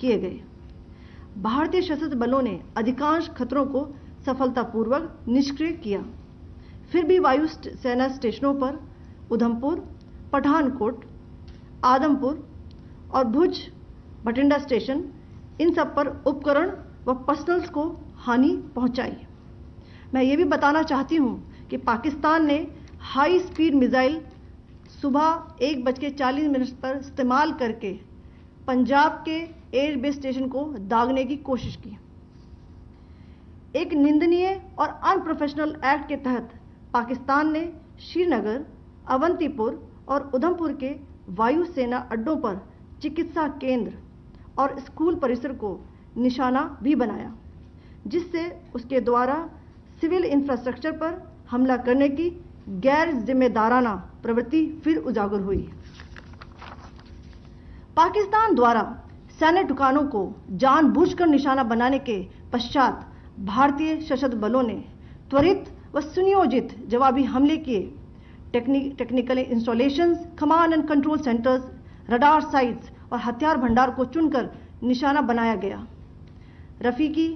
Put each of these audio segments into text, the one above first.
किए गए। भारतीय सशस्त्र बलों ने अधिकांश खतरों को सफलतापूर्वक निष्क्रिय किया। फिर भी वायु सेना स्टेशनों पर उधमपुर, पठानकोट, आदमपुर और भुज बठिंडा स्टेशन, इन सब पर उपकरण व पर्सनल्स को हानि पहुंचाई। मैं ये भी बताना चाहती हूं कि पाकिस्तान ने हाई स्पीड मिसाइल सुबह 1:40 पर इस्तेमाल करके पंजाब के एयरबेस स्टेशन को दागने की कोशिश की। एक निंदनीय और अनप्रोफेशनल एक्ट के तहत पाकिस्तान ने श्रीनगर, अवंतीपुर और उधमपुर के वायु सेना अड्डों पर चिकित्सा केंद्र और स्कूल परिसर को निशाना भी बनाया, जिससे उसके द्वारा सिविल इंफ्रास्ट्रक्चर पर हमला करने की गैर जिम्मेदाराना प्रवृत्ति फिर उजागर हुई। पाकिस्तान द्वारा सैन्य ठिकानों को जानबूझकर निशाना बनाने के पश्चात भारतीय सशस्त्र बलों ने त्वरित व सुनियोजित जवाबी हमले किए। Technical installations, command and control centres, radar sites और हथियार भंडार को चुनकर निशाना बनाया गया। रफीकी,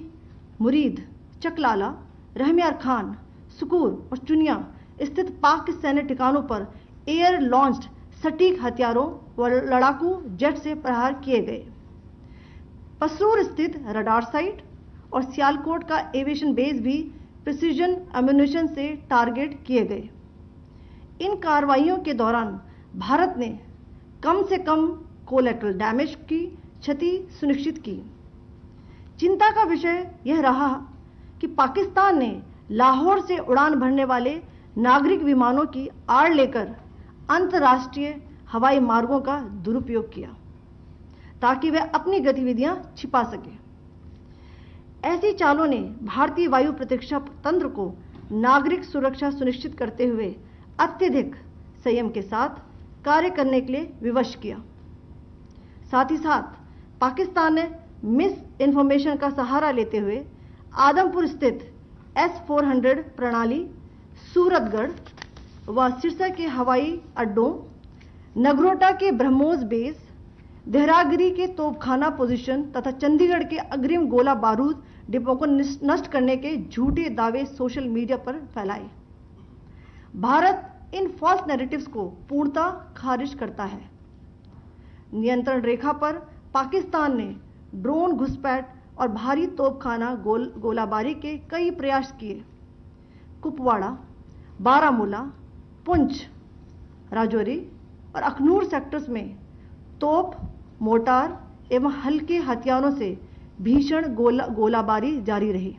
मुरीद, चकलाला, रहमियार खान, सुकूर और चुनिया स्थित पाक के सैन्य ठिकानों पर एयर लॉन्च्ड सटीक हथियारों व लड़ाकू जेट से प्रहार किए गए। पसरूर स्थित रडार साइट और सियालकोट का एविएशन बेस भी प्रिसीजन एम्यूनिशन से टारगेट किए गए। इन कार्रवाइयों के दौरान भारत ने कम से कम कोलैटरल डैमेज की क्षति सुनिश्चित की। चिंता का विषय यह रहा कि पाकिस्तान ने लाहौर से उड़ान भरने वाले नागरिक विमानों की आड़ लेकर अंतर्राष्ट्रीय हवाई मार्गों का दुरुपयोग किया ताकि वह अपनी गतिविधियां छिपा सके। ऐसी चालों ने भारतीय वायु प्रतिरक्षा तंत्र को नागरिक सुरक्षा सुनिश्चित करते हुए अत्यधिक संयम के साथ कार्य करने के लिए विवश किया। साथ ही साथ पाकिस्तान ने मिस इन्फॉर्मेशन का सहारा लेते हुए आदमपुर स्थित S-400 प्रणाली, सूरतगढ़ व सिरसा के हवाई अड्डों, नगरोटा के ब्रह्मोस बेस, देहरागिरी के तोपखाना पोजीशन तथा चंडीगढ़ के अग्रिम गोला बारूद डिपो को नष्ट करने के झूठे दावे सोशल मीडिया पर फैलाए। भारत इन फॉल्स नैरेटिव्स को पूर्णतः खारिज करता है। नियंत्रण रेखा पर पाकिस्तान ने ड्रोन घुसपैठ और भारी तोपखाना गोलाबारी के कई प्रयास किए। कुपवाड़ा, बारामूला, पुंछ, राजौरी और अखनूर सेक्टर्स में तोप, मोर्टार एवं हल्के हथियारों से भीषण गोलाबारी जारी रही।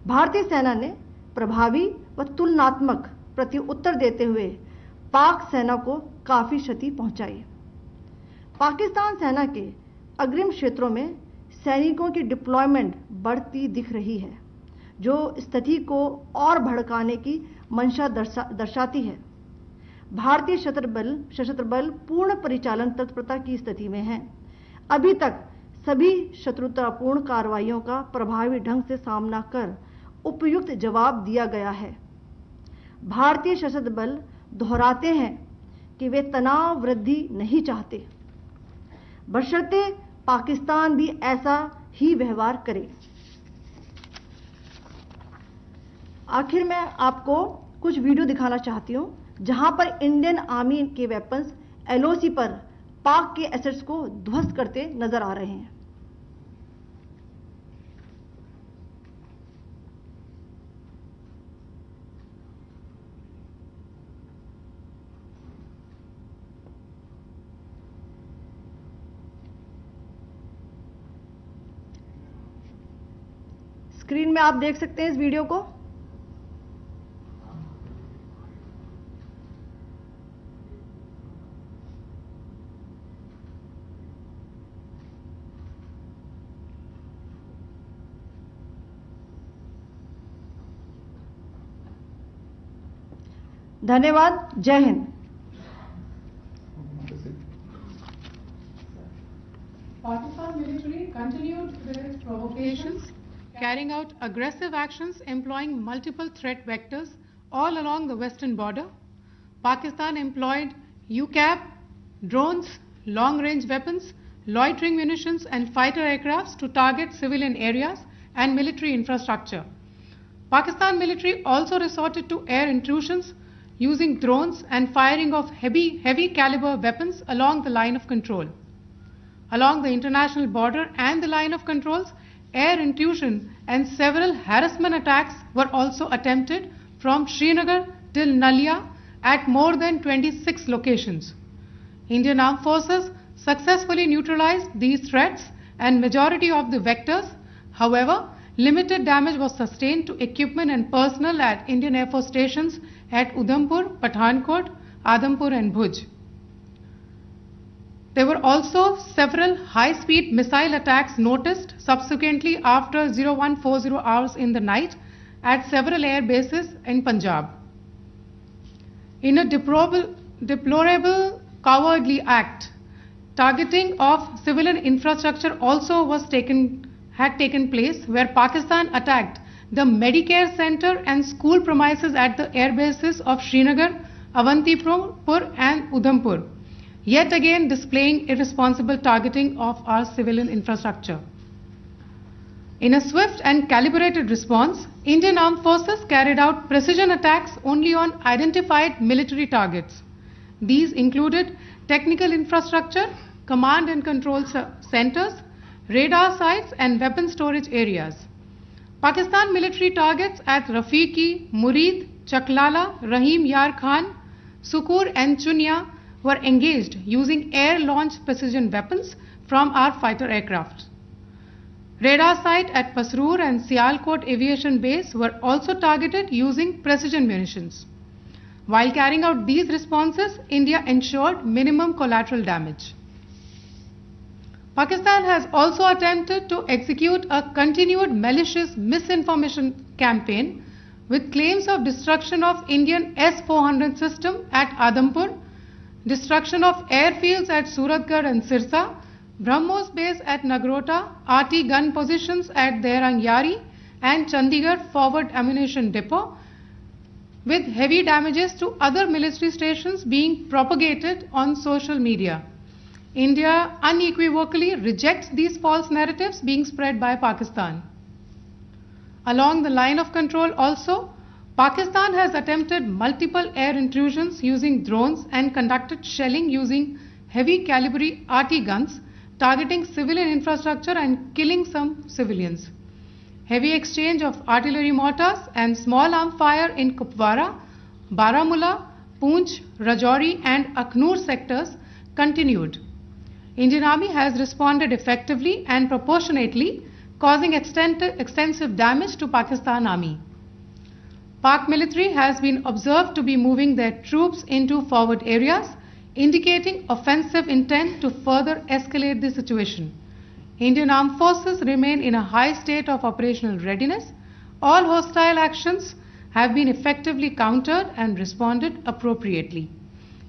भारतीय सेना ने प्रभावी व तुलनात्मक प्रत्युत्तर देते हुए पाक सेना को काफी क्षति पहुंचाई। पाकिस्तान सेना के अग्रिम क्षेत्रों में सैनिकों की डिप्लॉयमेंट बढ़ती दिख रही है, जो स्थिति को और भड़काने की मंशा दर्शाती है। भारतीय सशस्त्र बल पूर्ण परिचालन तत्परता की स्थिति में है। अभी तक सभी शत्रुतापूर्ण कार्रवाइयों का प्रभावी ढंग से सामना कर उपयुक्त जवाब दिया गया है। भारतीय सशस्त्र बल दोहराते हैं कि वे तनाव वृद्धि नहीं चाहते, बशर्ते पाकिस्तान भी ऐसा ही व्यवहार करे। आखिर मैं आपको कुछ वीडियो दिखाना चाहती हूं जहां पर इंडियन आर्मी के वेपन्स LOC पर पाक के एसेट्स को ध्वस्त करते नजर आ रहे हैं। स्क्रीन में आप देख सकते हैं इस वीडियो को। धन्यवाद। जय Hind. Pakistan military continued with its provocations, carrying out aggressive actions employing multiple threat vectors all along the western border. Pakistan employed UCAP, drones, long-range weapons, loitering munitions and fighter aircrafts to target civilian areas and military infrastructure. Pakistan military also resorted to air intrusions using drones and firing of heavy caliber weapons along the line of control. Along the international border and the line of controls, air intrusion and several harassment attacks were also attempted from Srinagar till Nalia at more than 26 locations. Indian Armed Forces successfully neutralized these threats and majority of the vectors. However, limited damage was sustained to equipment and personnel at Indian Air Force stations at Udhampur, Pathankot, Adampur and Bhuj. There were also several high-speed missile attacks noticed subsequently after 0140 hours in the night at several air bases in Punjab. In a deplorable cowardly act, targeting of civilian infrastructure also had taken place, where Pakistan attacked the Medicare Center and school premises at the air bases of Srinagar, Avantipur and Udhampur, yet again displaying irresponsible targeting of our civilian infrastructure. In a swift and calibrated response, Indian Armed Forces carried out precision attacks only on identified military targets. These included technical infrastructure, command and control centers, radar sites and weapon storage areas. Pakistan military targets at Rafiqi, Murid, Chaklala, Rahim Yar Khan, Sukur and Chunya were engaged using air-launched precision weapons from our fighter aircraft. Radar site at Pasroor and Sialkot Aviation Base were also targeted using precision munitions. While carrying out these responses, India ensured minimum collateral damage. Pakistan has also attempted to execute a continued malicious misinformation campaign with claims of destruction of Indian S-400 system at Adampur, destruction of airfields at Suratgarh and Sirsa, BrahMos base at Nagrota, RT gun positions at Derang Yari and Chandigarh forward ammunition depot, with heavy damages to other military stations being propagated on social media. India unequivocally rejects these false narratives being spread by Pakistan. Along the line of control also, Pakistan has attempted multiple air intrusions using drones and conducted shelling using heavy caliber RT guns, targeting civilian infrastructure and killing some civilians. Heavy exchange of artillery mortars and small arm fire in Kupwara, Baramulla, Poonch, Rajouri and Akhnur sectors continued. Indian Army has responded effectively and proportionately, causing extensive damage to Pakistan Army. Pak military has been observed to be moving their troops into forward areas, indicating offensive intent to further escalate the situation. Indian Armed Forces remain in a high state of operational readiness. All hostile actions have been effectively countered and responded appropriately.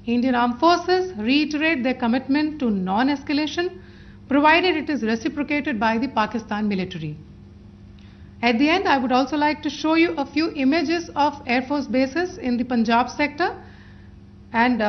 Indian Armed Forces reiterate their commitment to non-escalation, provided it is reciprocated by the Pakistan military. At the end, I would also like to show you a few images of Air Force bases in the Punjab sector and